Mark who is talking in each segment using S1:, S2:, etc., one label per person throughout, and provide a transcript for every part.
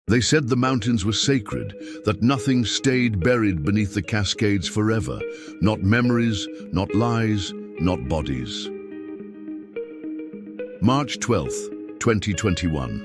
S1: They said the mountains were sacred, that nothing stayed buried beneath the Cascades forever. Not memories, not lies, not bodies. March 12th, 2021.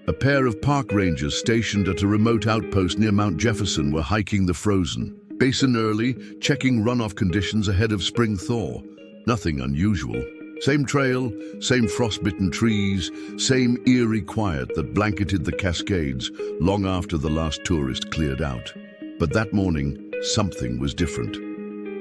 S1: A pair of park rangers stationed at a remote outpost near Mount Jefferson were hiking the frozen basin early, checking runoff conditions ahead of spring thaw. Nothing unusual. Same trail, same frostbitten trees, same eerie quiet that blanketed the Cascades long after the last tourist cleared out. But that morning, something was different.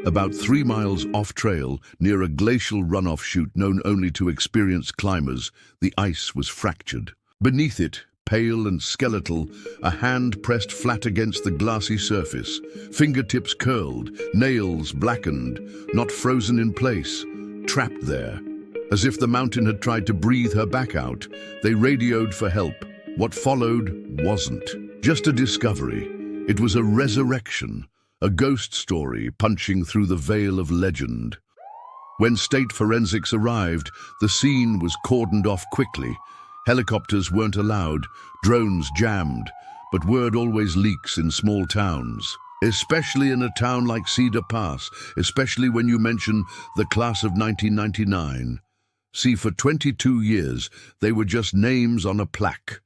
S1: About 3 miles off-trail, near a glacial runoff chute known only to experienced climbers, the ice was fractured. Beneath it, pale and skeletal, a hand pressed flat against the glassy surface, fingertips curled, nails blackened, not frozen in place, trapped there. As if the mountain had tried to breathe her back out, they radioed for help. What followed wasn't just a discovery. It was a resurrection, a ghost story punching through the veil of legend. When state forensics arrived, the scene was cordoned off quickly. Helicopters weren't allowed, drones jammed, but word always leaks in small towns. Especially in a town like Cedar Pass, especially when you mention the class of 1999. See, for 22 years, they were just names on a plaque,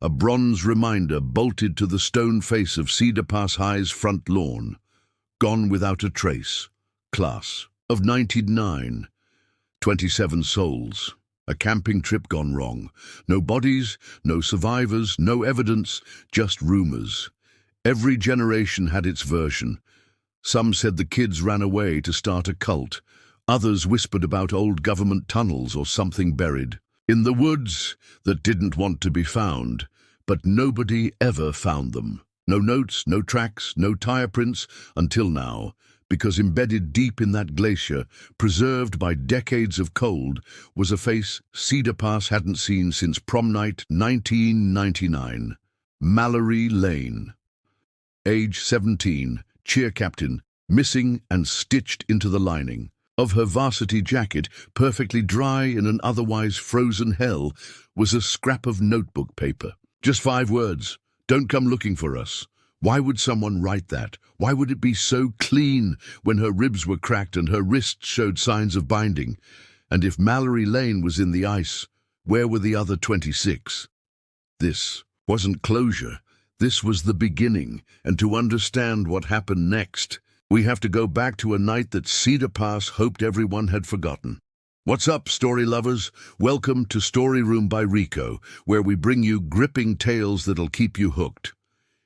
S1: a bronze reminder bolted to the stone face of Cedar Pass High's front lawn. Gone without a trace. Class of 99. 27 souls. A camping trip gone wrong. No bodies, no survivors, no evidence, just rumors. Every generation had its version. Some said the kids ran away to start a cult. Others whispered about old government tunnels or something buried in the woods that didn't want to be found. But nobody ever found them. No notes, no tracks, no tire prints until now, because embedded deep in that glacier, preserved by decades of cold, was a face Cedar Pass hadn't seen since prom night 1999. Mallory Lane. Age 17, cheer captain, missing and stitched into the lining of her varsity jacket, perfectly dry in an otherwise frozen hell, was a scrap of notebook paper. Just 5 words. Don't come looking for us. Why would someone write that? Why would it be so clean when her ribs were cracked and her wrists showed signs of binding? And if Mallory Lane was in the ice, where were the other 26? This wasn't closure. This was the beginning, and to understand what happened next, we have to go back to a night that Cedar Pass hoped everyone had forgotten. What's up, story lovers? Welcome to Storyroom by Rico, where we bring you gripping tales that'll keep you hooked.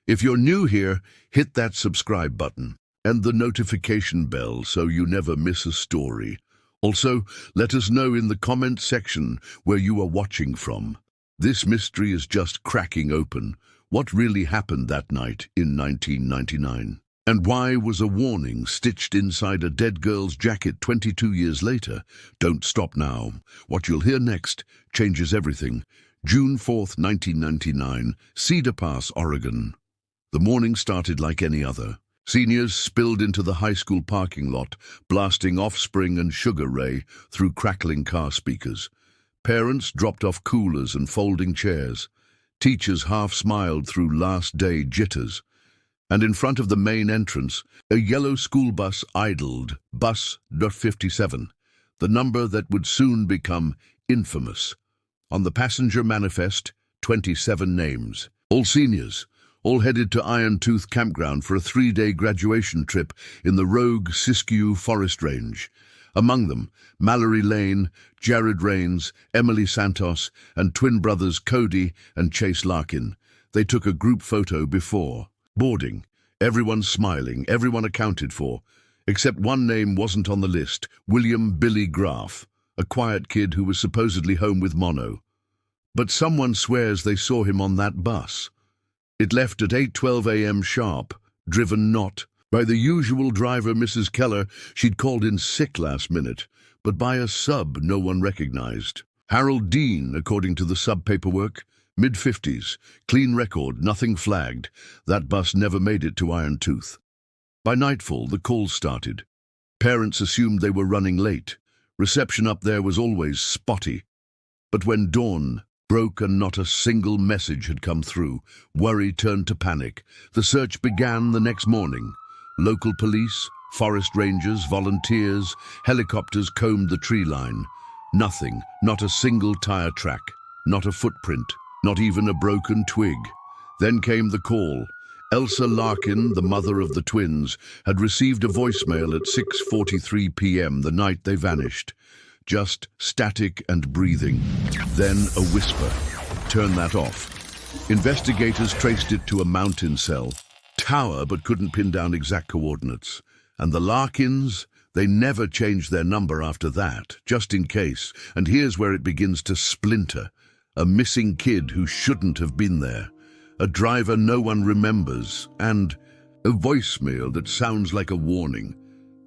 S1: If you're new here, hit that subscribe button and the notification bell so you never miss a story. Also, let us know in the comment section where you are watching from. This mystery is just cracking open. What really happened that night in 1999? And why was a warning stitched inside a dead girl's jacket 22 years later? Don't stop now. What you'll hear next changes everything. June 4th, 1999, Cedar Pass, Oregon. The morning started like any other. Seniors spilled into the high school parking lot, blasting Offspring and Sugar Ray through crackling car speakers. Parents dropped off coolers and folding chairs. Teachers half smiled through last day jitters. And in front of the main entrance, a yellow school bus idled, bus .57, the number that would soon become infamous. On the passenger manifest, 27 names. All seniors, all headed to Iron Tooth Campground for a 3-day graduation trip in the Rogue-Siskiyou Forest Range. Among them, Mallory Lane, Jared Rains, Emily Santos, and twin brothers Cody and Chase Larkin. They took a group photo before boarding. Everyone smiling, everyone accounted for. Except one name wasn't on the list, William Billy Graff, a quiet kid who was supposedly home with mono. But someone swears they saw him on that bus. It left at 8:12 a.m. sharp, driven not by the usual driver, Mrs. Keller. She'd called in sick last minute, but by a sub no one recognized. Harold Dean, according to the sub paperwork, mid-50s, clean record, nothing flagged. That bus never made it to Iron Tooth. By nightfall, the calls started. Parents assumed they were running late. Reception up there was always spotty. But when dawn broke and not a single message had come through. Worry turned to panic. The search began the next morning. Local police, forest rangers, volunteers, helicopters combed the tree line. Nothing, not a single tire track, not a footprint, not even a broken twig. Then came the call. Elsa Larkin, the mother of the twins, had received a voicemail at 6:43 p.m. the night they vanished. Just static and breathing. Then a whisper. Turn that off. Investigators traced it to a mountain cell. Tower, but couldn't pin down exact coordinates. And the Larkins, they never changed their number after that, just in case. And here's where it begins to splinter. A missing kid who shouldn't have been there. A driver no one remembers, and a voicemail that sounds like a warning.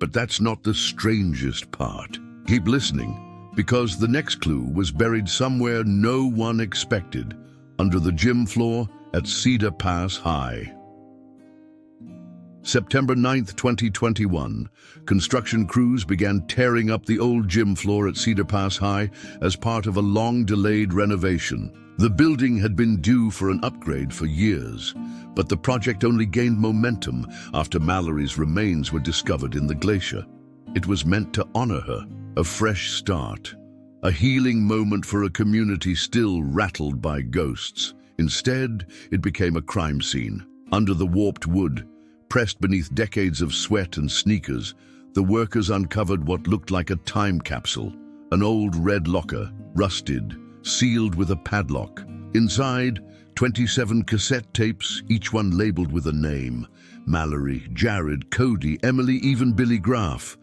S1: But that's not the strangest part. Keep listening, because the next clue was buried somewhere no one expected, under the gym floor at Cedar Pass High. September 9th, 2021, construction crews began tearing up the old gym floor at Cedar Pass High as part of a long-delayed renovation. The building had been due for an upgrade for years, but the project only gained momentum after Mallory's remains were discovered in the glacier. It was meant to honor her, a fresh start, a healing moment for a community still rattled by ghosts. Instead, it became a crime scene. Under the warped wood, pressed beneath decades of sweat and sneakers, the workers uncovered what looked like a time capsule, an old red locker, rusted, sealed with a padlock. Inside, 27 cassette tapes, each one labeled with a name. Mallory, Jared, Cody, Emily, even Billy Graff.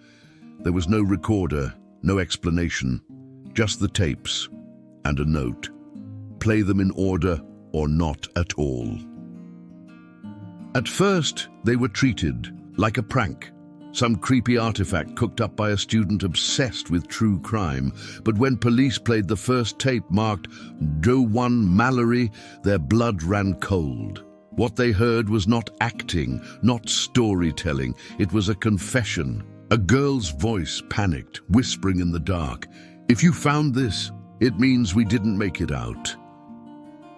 S1: There was no recorder, no explanation, just the tapes and a note. Play them in order or not at all. At first, they were treated like a prank. Some creepy artifact cooked up by a student obsessed with true crime. But when police played the first tape marked Doe 1 Mallory, their blood ran cold. What they heard was not acting, not storytelling. It was a confession. A girl's voice panicked, whispering in the dark. If you found this, it means we didn't make it out.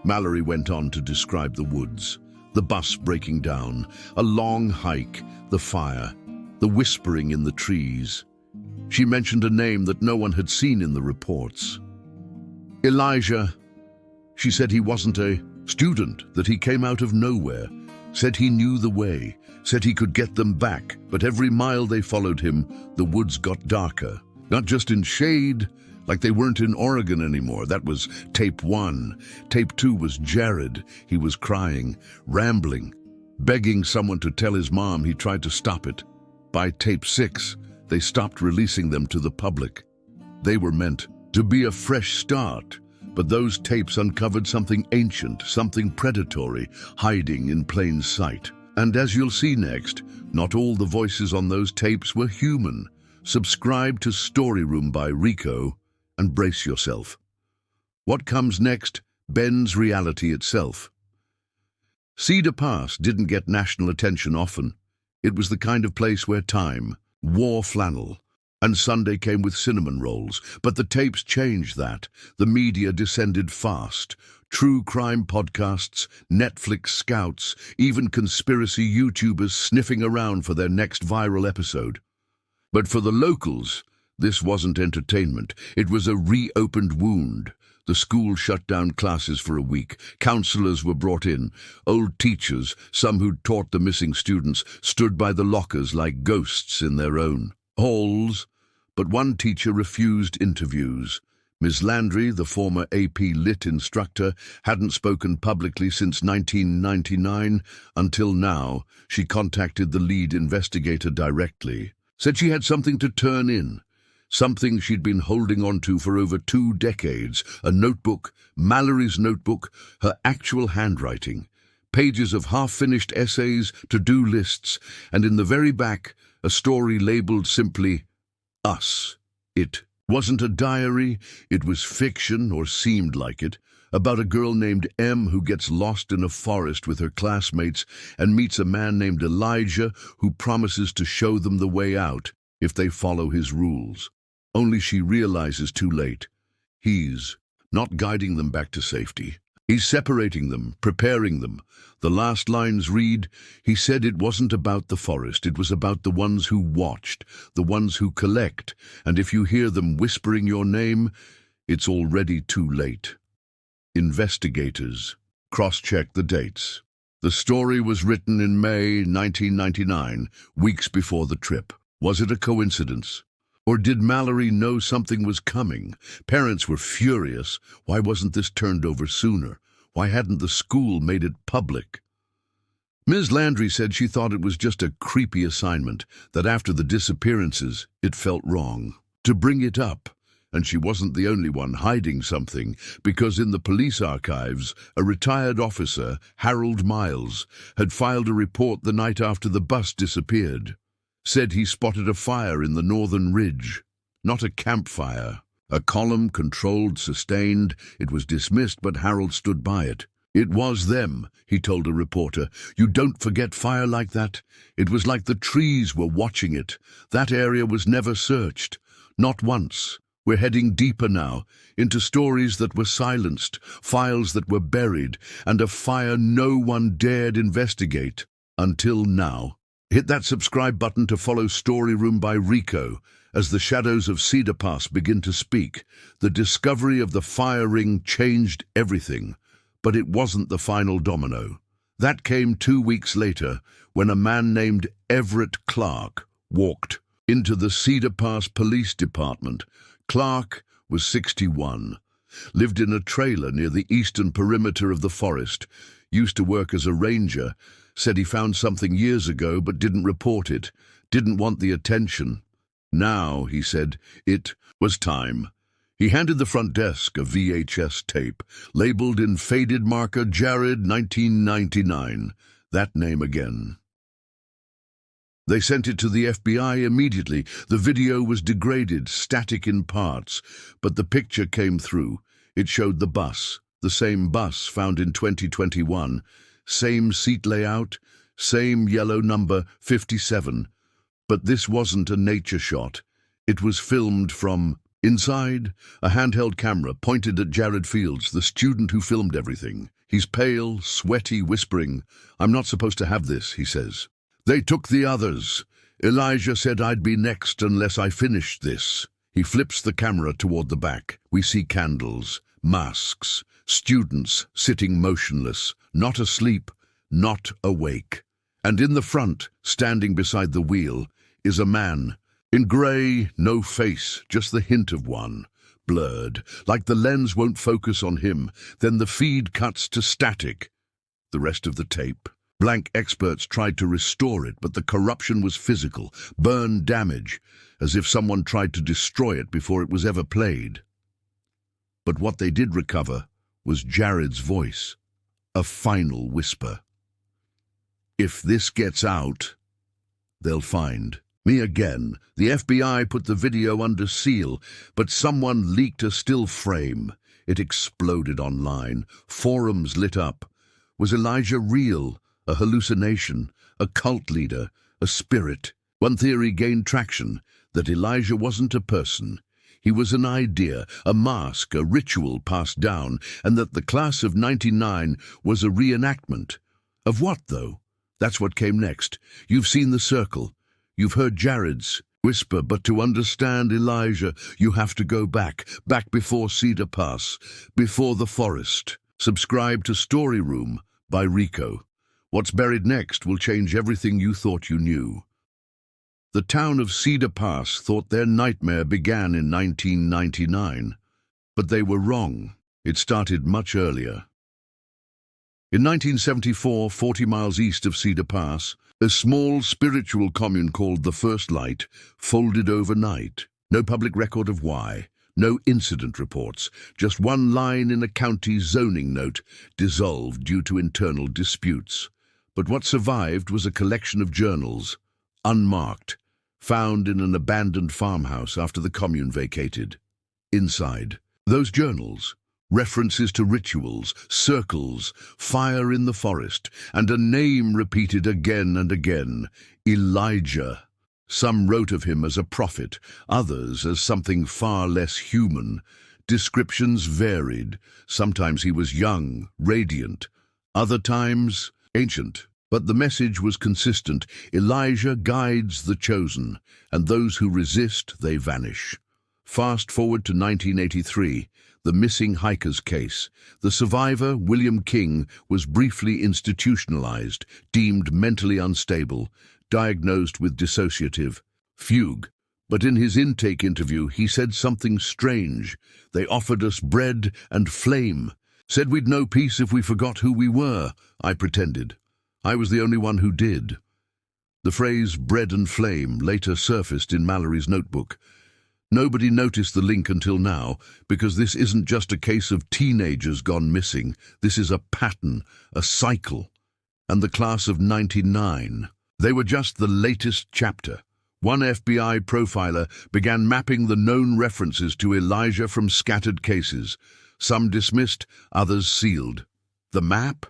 S1: Mallory went on to describe the woods, the bus breaking down, a long hike, the fire, the whispering in the trees. She mentioned a name that no one had seen in the reports. Elijah. She said he wasn't a student, that he came out of nowhere, said he knew the way, said he could get them back, but every mile they followed him, the woods got darker. Not just in shade, like they weren't in Oregon anymore. That was tape 1. Tape 2 was Jared. He was crying, rambling, begging someone to tell his mom. He tried to stop it. By tape 6, they stopped releasing them to the public. They were meant to be a fresh start, but those tapes uncovered something ancient, something predatory, hiding in plain sight. And as you'll see next, not all the voices on those tapes were human. Subscribe to Storyroom by Rico and brace yourself. What comes next bends reality itself. Cedar Pass didn't get national attention often. It was the kind of place where time wore flannel, and Sunday came with cinnamon rolls. But the tapes changed that. The media descended fast. True crime podcasts, Netflix scouts, even conspiracy YouTubers sniffing around for their next viral episode. But for the locals, this wasn't entertainment. It was a reopened wound. The school shut down classes for a week. Counselors were brought in. Old teachers, some who'd taught the missing students, stood by the lockers like ghosts in their own halls. But one teacher refused interviews. Ms. Landry, the former AP Lit instructor, hadn't spoken publicly since 1999. Until now, she contacted the lead investigator directly. Said she had something to turn in. Something she'd been holding on to for over 2 decades, a notebook, Mallory's notebook, her actual handwriting, pages of half-finished essays, to-do lists, and in the very back, a story labeled simply, Us. It wasn't a diary, it was fiction, or seemed like it, about a girl named M who gets lost in a forest with her classmates and meets a man named Elijah who promises to show them the way out if they follow his rules. Only she realizes too late. He's not guiding them back to safety. He's separating them, preparing them. The last lines read, he said it wasn't about the forest, it was about the ones who watched, the ones who collect, and if you hear them whispering your name, it's already too late. Investigators cross-check the dates. The story was written in May 1999, weeks before the trip. Was it a coincidence? Or did Mallory know something was coming? Parents were furious. Why wasn't this turned over sooner? Why hadn't the school made it public? Ms. Landry said she thought it was just a creepy assignment, that after the disappearances, it felt wrong to bring it up. And she wasn't the only one hiding something, because in the police archives, a retired officer, Harold Miles, had filed a report the night after the bus disappeared. Said he spotted a fire in the northern ridge. Not a campfire. A column, controlled, sustained. It was dismissed, but Harold stood by it. It was them, he told a reporter. You don't forget fire like that. It was like the trees were watching it. That area was never searched. Not once. We're heading deeper now, into stories that were silenced, files that were buried, and a fire no one dared investigate. Until now. Hit that subscribe button to follow Storyroom by Rico as the shadows of Cedar Pass begin to speak. The discovery of the fire ring changed everything, but it wasn't the final domino. That came 2 weeks later when a man named Everett Clark walked into the Cedar Pass Police Department. Clark was 61, lived in a trailer near the eastern perimeter of the forest, used to work as a ranger, said he found something years ago but didn't report it, didn't want the attention. Now, he said, it was time. He handed the front desk a VHS tape, labeled in faded marker Jared 1999, that name again. They sent it to the FBI immediately. The video was degraded, static in parts, but the picture came through. It showed the bus, the same bus found in 2021, same seat layout, same yellow number 57. But this wasn't a nature shot. It was filmed from inside. A handheld camera pointed at Jared Fields, the student who filmed everything. He's pale, sweaty, whispering, "I'm not supposed to have this," he says. "They took the others. Elijah said I'd be next unless I finished this." He flips the camera toward the back. We see candles, masks, students sitting motionless, not asleep, not awake. And in the front, standing beside the wheel, is a man. In grey, no face, just the hint of one. Blurred, like the lens won't focus on him. Then the feed cuts to static. The rest of the tape. Blank experts tried to restore it, but the corruption was physical, burn damage, as if someone tried to destroy it before it was ever played. But what they did recover was Jared's voice, a final whisper. "If this gets out, they'll find me again." The FBI put the video under seal, but someone leaked a still frame. It exploded online. Forums lit up. Was Elijah real? A hallucination? A cult leader? A spirit? One theory gained traction, that Elijah wasn't a person. He was an idea, a mask, a ritual passed down, and that the class of '99 was a reenactment. Of what, though? That's what came next. You've seen the circle. You've heard Jared's whisper, but to understand Elijah, you have to go back before Cedar Pass, before the forest. Subscribe to Storyroom by Rico. What's buried next will change everything you thought you knew. The town of Cedar Pass thought their nightmare began in 1999, but they were wrong. It started much earlier. In 1974, 40 miles east of Cedar Pass, a small spiritual commune called the First Light folded overnight. No public record of why, no incident reports, just one line in a county zoning note, dissolved due to internal disputes. But what survived was a collection of journals, unmarked, found in an abandoned farmhouse after the commune vacated. Inside, those journals, references to rituals, circles, fire in the forest, and a name repeated again and again, Elijah. Some wrote of him as a prophet, others as something far less human, Descriptions varied. Sometimes he was young, radiant. Other times, ancient. But the message was consistent. Elijah guides the chosen, and those who resist, they vanish. Fast forward to 1983, the missing hikers case. The survivor, William King, was briefly institutionalized, deemed mentally unstable, diagnosed with dissociative fugue. But in his intake interview, he said something strange. They offered us bread and flame. Said we'd know peace if we forgot who we were. I pretended. I was the only one who did. The phrase bread and flame later surfaced in Mallory's notebook. Nobody noticed the link until now, because this isn't just a case of teenagers gone missing. This is a pattern, a cycle. And the class of '99, they were just the latest chapter. One FBI profiler began mapping the known references to Elijah from scattered cases. Some dismissed, others sealed. The map?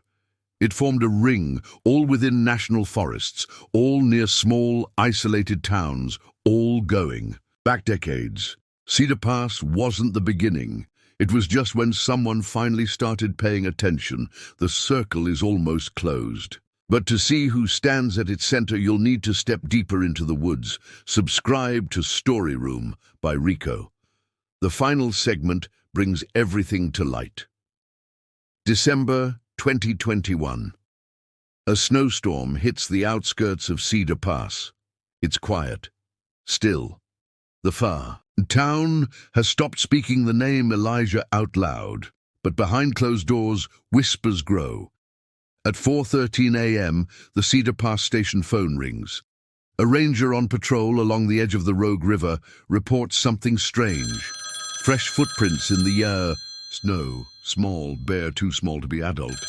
S1: It formed a ring, all within national forests, all near small, isolated towns, all going back decades. Cedar Pass wasn't the beginning. It was just when someone finally started paying attention. The circle is almost closed. But to see who stands at its center, you'll need to step deeper into the woods. Subscribe to Storyroom by Rico. The final segment brings everything to light. December 2021. A snowstorm hits the outskirts of Cedar Pass. It's quiet, still. The far town has stopped speaking the name Elijah out loud, but behind closed doors, whispers grow. At 4:13 a.m., the Cedar Pass station phone rings. A ranger on patrol along the edge of the Rogue River reports something strange. Fresh footprints in the snow, small, bare, too small to be adult.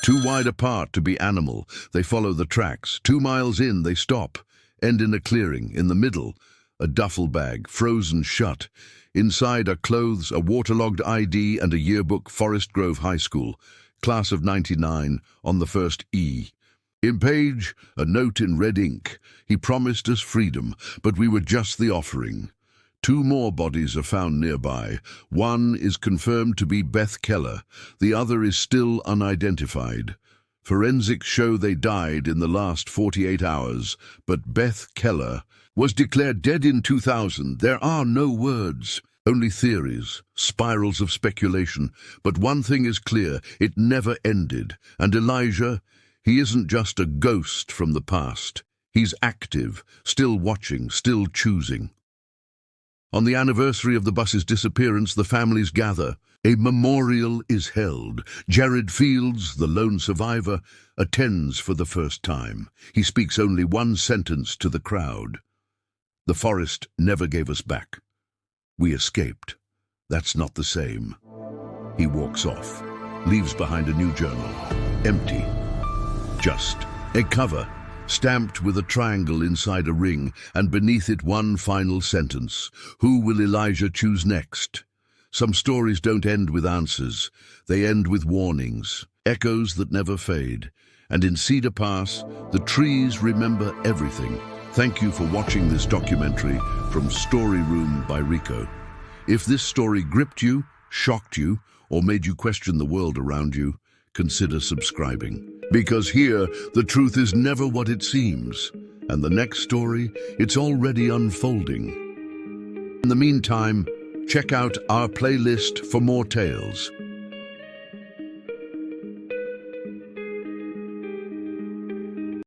S1: Too wide apart to be animal. They follow the tracks. 2 miles in, they stop, end in a clearing. In the middle, a duffel bag, frozen shut. Inside are clothes, a waterlogged ID, and a yearbook, Forest Grove High School. Class of '99, on the first E. In page, a note in red ink. He promised us freedom, but we were just the offering. 2 more bodies are found nearby. One is confirmed to be Beth Keller. The other is still unidentified. Forensics show they died in the last 48 hours, but Beth Keller was declared dead in 2000. There are no words. Only theories, spirals of speculation. But one thing is clear, it never ended. And Elijah, he isn't just a ghost from the past. He's active, still watching, still choosing. On the anniversary of the bus's disappearance, the families gather. A memorial is held. Jared Fields, the lone survivor, attends for the first time. He speaks only one sentence to the crowd. The forest never gave us back. We escaped. That's not the same. He walks off, leaves behind a new journal. Empty. Just a cover, stamped with a triangle inside a ring, and beneath it one final sentence. Who will Elijah choose next? Some stories don't end with answers. They end with warnings, echoes that never fade. And in Cedar Pass, the trees remember everything. Thank you for watching this documentary from Storyroom by Rico. If this story gripped you, shocked you, or made you question the world around you, consider subscribing. Because here, the truth is never what it seems. And the next story, it's already unfolding. In the meantime, check out our playlist for more tales.